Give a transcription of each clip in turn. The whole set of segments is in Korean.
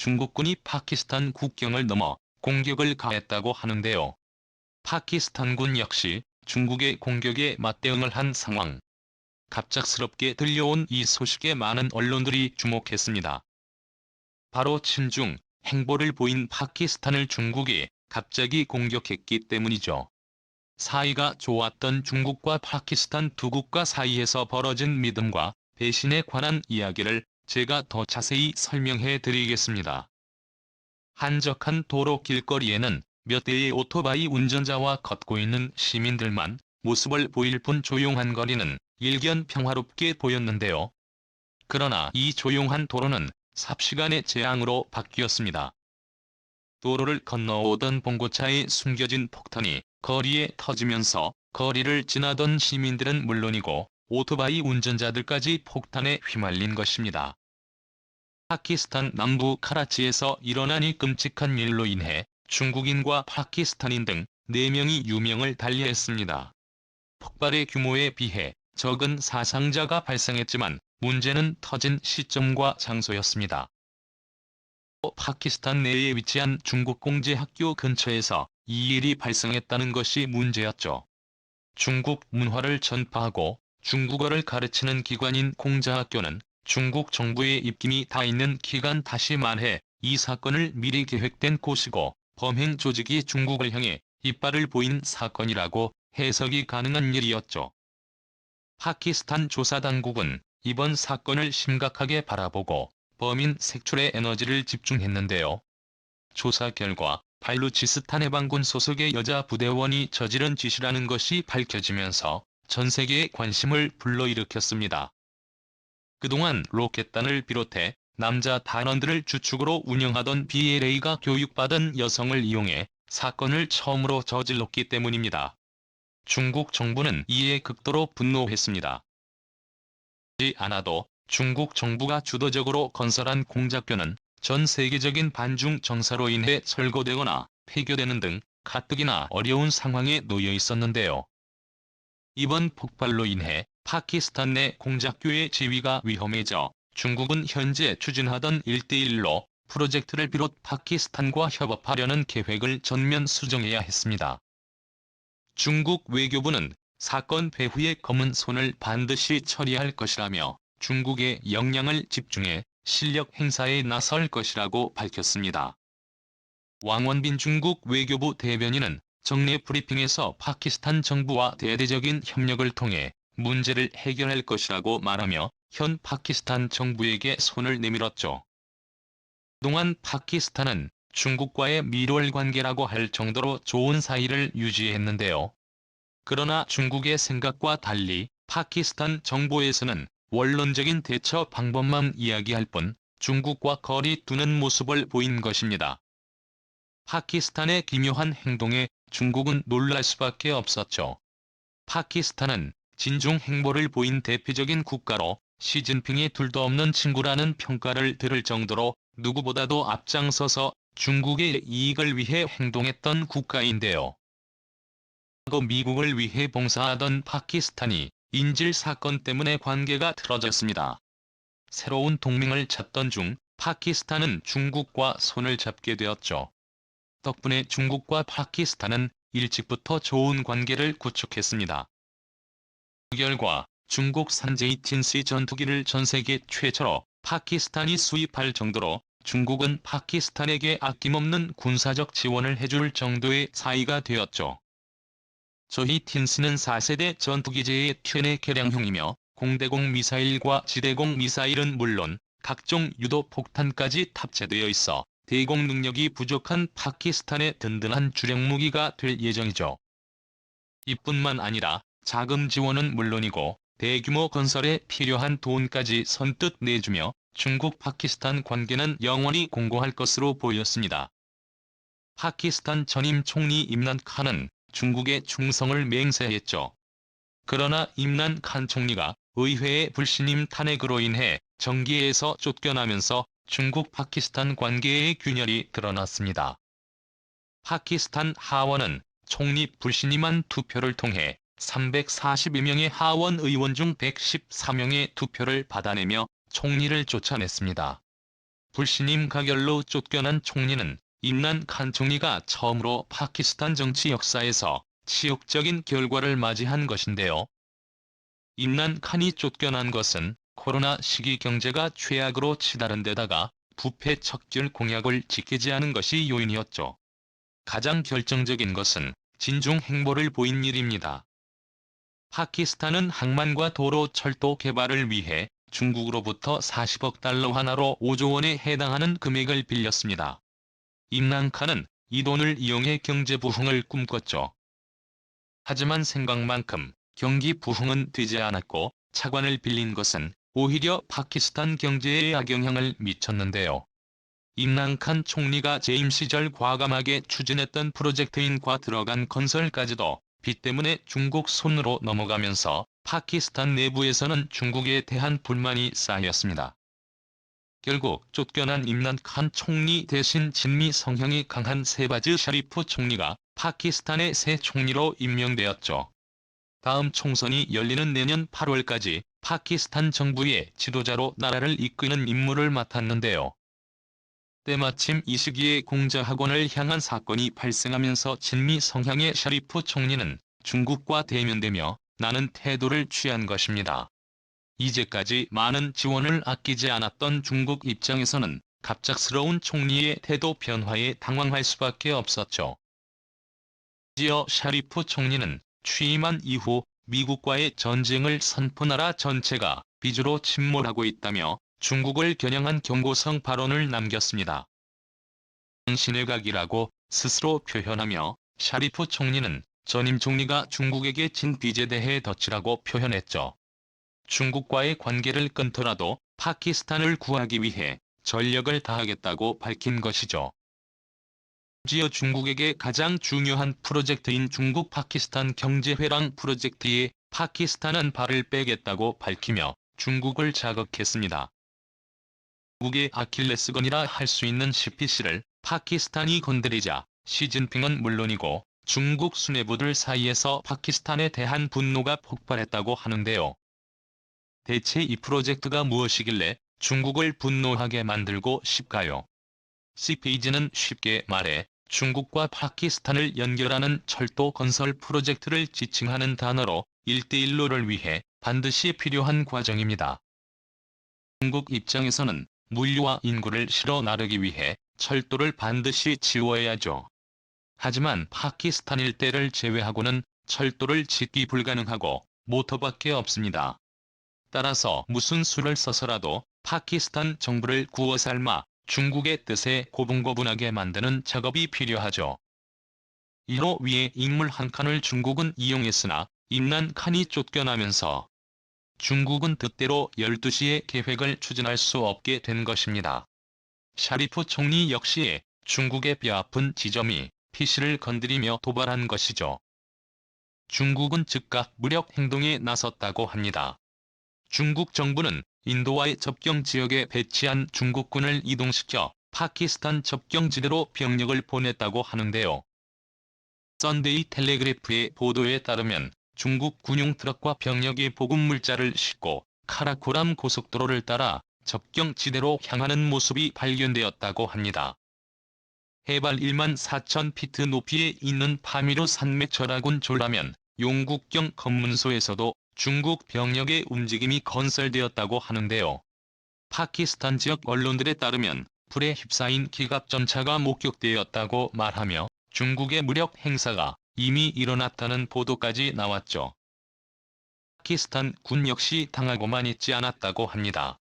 중국군이 파키스탄 국경을 넘어 공격을 가했다고 하는데요. 파키스탄군 역시 중국의 공격에 맞대응을 한 상황. 갑작스럽게 들려온 이 소식에 많은 언론들이 주목했습니다. 바로 친중 행보를 보인 파키스탄을 중국이 갑자기 공격했기 때문이죠. 사이가 좋았던 중국과 파키스탄 두 국가 사이에서 벌어진 믿음과 배신에 관한 이야기를 제가 더 자세히 설명해 드리겠습니다. 한적한 도로 길거리에는 몇 대의 오토바이 운전자와 걷고 있는 시민들만 모습을 보일 뿐 조용한 거리는 일견 평화롭게 보였는데요. 그러나 이 조용한 도로는 삽시간에 재앙으로 바뀌었습니다. 도로를 건너오던 봉고차에 숨겨진 폭탄이 거리에 터지면서 거리를 지나던 시민들은 물론이고 오토바이 운전자들까지 폭탄에 휘말린 것입니다. 파키스탄 남부 카라치에서 일어난 이 끔찍한 일로 인해 중국인과 파키스탄인 등 4명이 유명을 달리했습니다. 폭발의 규모에 비해 적은 사상자가 발생했지만 문제는 터진 시점과 장소였습니다. 파키스탄 내에 위치한 중국 공제 학교 근처에서 이 일이 발생했다는 것이 문제였죠. 중국 문화를 전파하고 중국어를 가르치는 기관인 공자학교는 중국 정부의 입김이 다 있는 기간, 다시 말해 이 사건을 미리 계획된 곳이고 범행 조직이 중국을 향해 이빨을 보인 사건이라고 해석이 가능한 일이었죠. 파키스탄 조사당국은 이번 사건을 심각하게 바라보고 범인 색출에 에너지를 집중했는데요. 조사 결과 발루치스탄 해방군 소속의 여자 부대원이 저지른 짓이라는 것이 밝혀지면서 전 세계의 관심을 불러일으켰습니다. 그동안 로켓단을 비롯해 남자 단원들을 주축으로 운영하던 BLA가 교육받은 여성을 이용해 사건을 처음으로 저질렀기 때문입니다. 중국 정부는 이에 극도로 분노했습니다. 그렇지 않아도 중국 정부가 주도적으로 건설한 공작교는 전 세계적인 반중 정사로 인해 철거되거나 폐교되는 등 가뜩이나 어려운 상황에 놓여 있었는데요. 이번 폭발로 인해 파키스탄 내 공작교의 지위가 위험해져 중국은 현재 추진하던 1:1로 프로젝트를 비롯 파키스탄과 협업하려는 계획을 전면 수정해야 했습니다. 중국 외교부는 사건 배후의 검은 손을 반드시 처리할 것이라며 중국에 역량을 집중해 실력 행사에 나설 것이라고 밝혔습니다. 왕원빈 중국 외교부 대변인은 정례 브리핑에서 파키스탄 정부와 대대적인 협력을 통해 문제를 해결할 것이라고 말하며 현 파키스탄 정부에게 손을 내밀었죠. 그동안 파키스탄은 중국과의 밀월 관계라고 할 정도로 좋은 사이를 유지했는데요. 그러나 중국의 생각과 달리 파키스탄 정부에서는 원론적인 대처 방법만 이야기할 뿐 중국과 거리 두는 모습을 보인 것입니다. 파키스탄의 기묘한 행동에 중국은 놀랄 수밖에 없었죠. 파키스탄은 진중 행보를 보인 대표적인 국가로 시진핑이 둘도 없는 친구라는 평가를 들을 정도로 누구보다도 앞장서서 중국의 이익을 위해 행동했던 국가인데요. 과거 미국을 위해 봉사하던 파키스탄이 인질 사건 때문에 관계가 틀어졌습니다. 새로운 동맹을 찾던 중 파키스탄은 중국과 손을 잡게 되었죠. 덕분에 중국과 파키스탄은 일찍부터 좋은 관계를 구축했습니다. 그 결과 중국산 J-10C 전투기를 전세계 최초로 파키스탄이 수입할 정도로 중국은 파키스탄에게 아낌없는 군사적 지원을 해줄 정도의 사이가 되었죠. J-10C는 4세대 전투기제의 최내 개량형이며 공대공 미사일과 지대공 미사일은 물론 각종 유도 폭탄까지 탑재되어 있어 대공 능력이 부족한 파키스탄의 든든한 주력 무기가 될 예정이죠. 이뿐만 아니라 자금 지원은 물론이고 대규모 건설에 필요한 돈까지 선뜻 내주며 중국 파키스탄 관계는 영원히 공고할 것으로 보였습니다. 파키스탄 전임 총리 임란 칸은 중국의 충성을 맹세했죠. 그러나 임란 칸 총리가 의회의 불신임 탄핵으로 인해 정계에서 쫓겨나면서 중국 파키스탄 관계의 균열이 드러났습니다. 파키스탄 하원은 총리 불신임안 투표를 통해 342명의 하원 의원 중 114명의 투표를 받아내며 총리를 쫓아냈습니다. 불신임 가결로 쫓겨난 총리는 임란 칸 총리가 처음으로 파키스탄 정치 역사에서 치욕적인 결과를 맞이한 것인데요. 임란 칸이 쫓겨난 것은 코로나 시기 경제가 최악으로 치달은 데다가 부패 척결 공약을 지키지 않은 것이 요인이었죠. 가장 결정적인 것은 진중 행보를 보인 일입니다. 파키스탄은 항만과 도로 철도 개발을 위해 중국으로부터 40억 달러 하나로 5조 원에 해당하는 금액을 빌렸습니다. 임란 칸은 이 돈을 이용해 경제 부흥을 꿈꿨죠. 하지만 생각만큼 경기 부흥은 되지 않았고 차관을 빌린 것은 오히려 파키스탄 경제에 악영향을 미쳤는데요. 임란 칸 총리가 재임 시절 과감하게 추진했던 프로젝트인과 들어간 건설까지도 빚 때문에 중국 손으로 넘어가면서 파키스탄 내부에서는 중국에 대한 불만이 쌓였습니다. 결국 쫓겨난 임란 칸 총리 대신 친미 성향이 강한 세바즈 샤리프 총리가 파키스탄의 새 총리로 임명되었죠. 다음 총선이 열리는 내년 8월까지 파키스탄 정부의 지도자로 나라를 이끄는 임무를 맡았는데요. 때마침 이 시기에 공자학원을 향한 사건이 발생하면서 친미 성향의 샤리프 총리는 중국과 대면되며 나는 태도를 취한 것입니다. 이제까지 많은 지원을 아끼지 않았던 중국 입장에서는 갑작스러운 총리의 태도 변화에 당황할 수밖에 없었죠. 심지어 샤리프 총리는 취임한 이후 미국과의 전쟁을 선포 나라 전체가 빚으로 침몰하고 있다며 중국을 겨냥한 경고성 발언을 남겼습니다. 신의 각이라고 스스로 표현하며 샤리프 총리는 전임 총리가 중국에게 진 빚에 대해 덧치라고 표현했죠. 중국과의 관계를 끊더라도 파키스탄을 구하기 위해 전력을 다하겠다고 밝힌 것이죠. 심지어 중국에게 가장 중요한 프로젝트인 중국 파키스탄 경제회랑 프로젝트에 파키스탄은 발을 빼겠다고 밝히며 중국을 자극했습니다. 중국의 아킬레스건이라 할 수 있는 CPC를 파키스탄이 건드리자 시진핑은 물론이고 중국 수뇌부들 사이에서 파키스탄에 대한 분노가 폭발했다고 하는데요. 대체 이 프로젝트가 무엇이길래 중국을 분노하게 만들고 싶까요? CPG는 쉽게 말해 중국과 파키스탄을 연결하는 철도 건설 프로젝트를 지칭하는 단어로 1대1로를 위해 반드시 필요한 과정입니다. 중국 입장에서는 물류와 인구를 실어 나르기 위해 철도를 반드시 지어야죠. 하지만 파키스탄 일대를 제외하고는 철도를 짓기 불가능하고 모터밖에 없습니다. 따라서 무슨 수를 써서라도 파키스탄 정부를 구워 삶아 중국의 뜻에 고분고분하게 만드는 작업이 필요하죠. 이로 위에 인물 한 칸을 중국은 이용했으나 임란 칸이 쫓겨나면서 중국은 뜻대로 12시의 계획을 추진할 수 없게 된 것입니다. 샤리프 총리 역시 중국의 뼈아픈 지점이 PC를 건드리며 도발한 것이죠. 중국은 즉각 무력 행동에 나섰다고 합니다. 중국 정부는 인도와의 접경 지역에 배치한 중국군을 이동시켜 파키스탄 접경지대로 병력을 보냈다고 하는데요. 선데이 텔레그래프의 보도에 따르면 중국 군용 트럭과 병력이 보급 물자를 싣고 카라코람 고속도로를 따라 접경지대로 향하는 모습이 발견되었다고 합니다. 해발 1만 4천 피트 높이에 있는 파미르 산맥 절하군 졸라면 용국경 검문소에서도 중국 병력의 움직임이 건설되었다고 하는데요. 파키스탄 지역 언론들에 따르면 불에 휩싸인 기갑전차가 목격되었다고 말하며 중국의 무력 행사가 이미 일어났다는 보도까지 나왔죠. 파키스탄 군 역시 당하고만 있지 않았다고 합니다.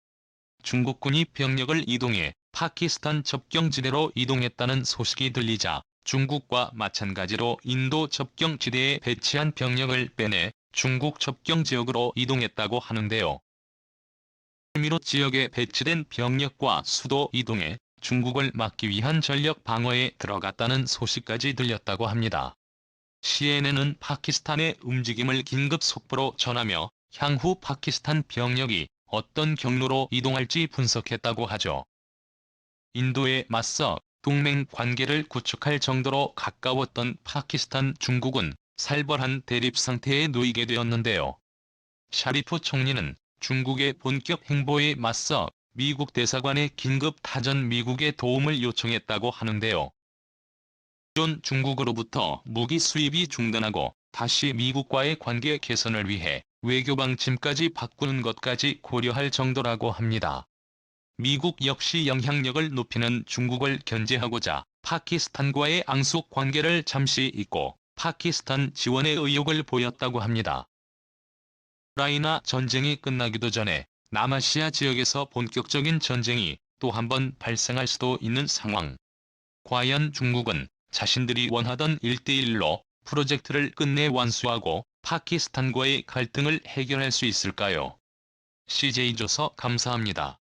중국군이 병력을 이동해 파키스탄 접경지대로 이동했다는 소식이 들리자 중국과 마찬가지로 인도 접경지대에 배치한 병력을 빼내 중국 접경지역으로 이동했다고 하는데요. 파미르 지역에 배치된 병력과 수도 이동해 중국을 막기 위한 전력 방어에 들어갔다는 소식까지 들렸다고 합니다. CNN은 파키스탄의 움직임을 긴급 속보로 전하며 향후 파키스탄 병력이 어떤 경로로 이동할지 분석했다고 하죠. 인도에 맞서 동맹 관계를 구축할 정도로 가까웠던 파키스탄 중국은 살벌한 대립 상태에 놓이게 되었는데요. 샤리프 총리는 중국의 본격 행보에 맞서 미국 대사관에 긴급 타전 미국의 도움을 요청했다고 하는데요. 기존 중국으로부터 무기 수입이 중단하고 다시 미국과의 관계 개선을 위해 외교 방침까지 바꾸는 것까지 고려할 정도라고 합니다. 미국 역시 영향력을 높이는 중국을 견제하고자 파키스탄과의 앙숙 관계를 잠시 잊고 파키스탄 지원의 의욕을 보였다고 합니다. 우크라이나 전쟁이 끝나기도 전에 남아시아 지역에서 본격적인 전쟁이 또 한 번 발생할 수도 있는 상황. 과연 중국은 자신들이 원하던 1대1로 프로젝트를 끝내 완수하고 파키스탄과의 갈등을 해결할 수 있을까요? CJ조서 감사합니다.